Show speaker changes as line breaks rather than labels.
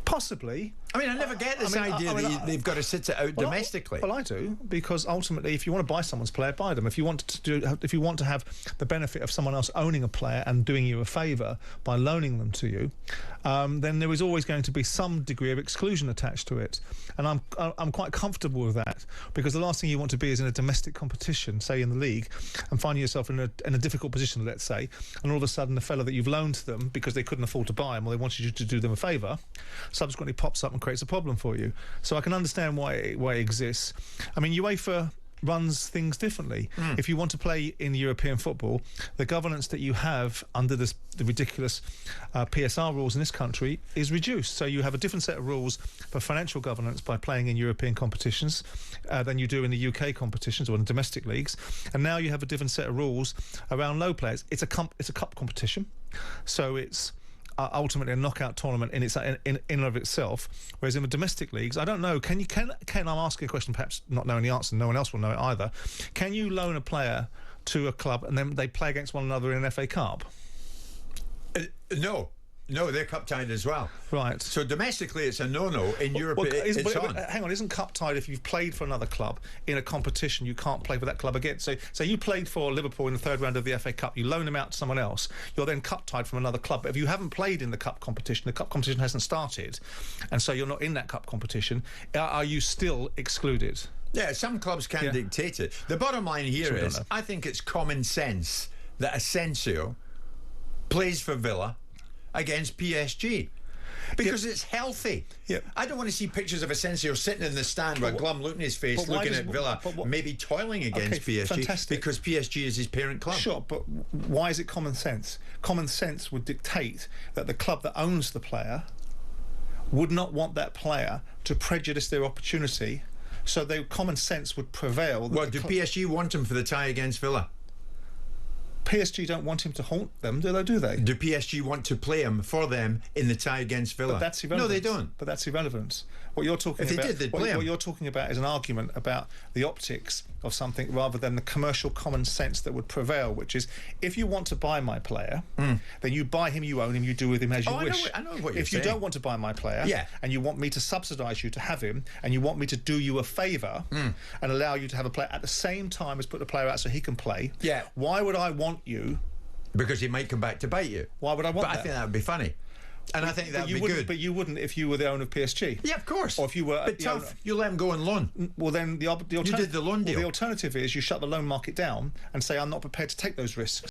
Possibly.
I mean, I never get this idea that they've got to sit it out domestically.
Well, I do, because ultimately, if you want to buy someone's player, buy them. If you want to have the benefit of someone else owning a player and doing you a favour by loaning them to you, then there is always going to be some degree of exclusion attached to it. And I'm quite comfortable with that, because the last thing you want to be is in a domestic competition, say in the league, and finding yourself in a difficult position, let's say, and all of a sudden the fella that you've loaned to them because they couldn't afford to buy them or they wanted you to do them a favour, subsequently pops up and creates a problem for you. So I can understand why it exists. I mean, UEFA runs things differently. If you want to play in European football, the governance that you have under the ridiculous PSR rules in this country is reduced. So you have a different set of rules for financial governance by playing in European competitions than you do in the UK competitions or in domestic leagues. And now you have a different set of rules around low players. It's a cup competition, so it's ultimately a knockout tournament in and of itself, whereas in the domestic leagues, I don't know, can I'm asking a question perhaps not knowing the answer, no one else will know it either. Can you loan a player to a club and then they play against one another in an FA Cup?
No, they're cup tied as well.
Right.
So domestically, it's a no-no. In Europe, it's on.
Hang on, isn't cup tied if you've played for another club in a competition? You can't play for that club again. So you played for Liverpool in the third round of the FA Cup. You loan them out to someone else. You're then cup tied from another club. But if you haven't played in the cup competition hasn't started, and so you're not in that cup competition, are you still excluded?
Yeah, some clubs can dictate it. The bottom line here is, I think it's common sense that Asensio plays for Villa against PSG, because it's healthy. I don't want to see pictures of Asensio sitting in the stand with a glum look in his face looking at Villa, maybe toiling against PSG,
fantastic.
because PSG is his parent club.
Sure, but why is it common sense? Common sense would dictate that the club that owns the player would not want that player to prejudice their opportunity, so common sense would prevail.
Well, do PSG want him for the tie against Villa?
PSG don't want him to haunt them, do they?
Do PSG want to play him for them in the tie against Villa?
But that's irrelevant.
No, they don't.
But that's irrelevant. What you're talking
about... If they did, they'd play him.
What you're talking about is an argument about the optics of something rather than the commercial common sense that would prevail, which is, if you want to buy my player, then you buy him, you own him, you do with him as you wish.
I know what you're saying.
If you don't want to buy my player, and you want me to subsidise you to have him, and you want me to do you a favour and allow you to have a player at the same time as put the player out so he can play, why would I want you?
Because he might come back to bite you.
Why would I want that?
But I think that would be funny. And I think that would be good.
But you wouldn't if you were the owner of PSG.
Yeah, of course.
Or if you were...
But tough, you let him go on loan.
Well, then the
you did the loan deal.
The alternative is you shut the loan market down and say, I'm not prepared to take those risks.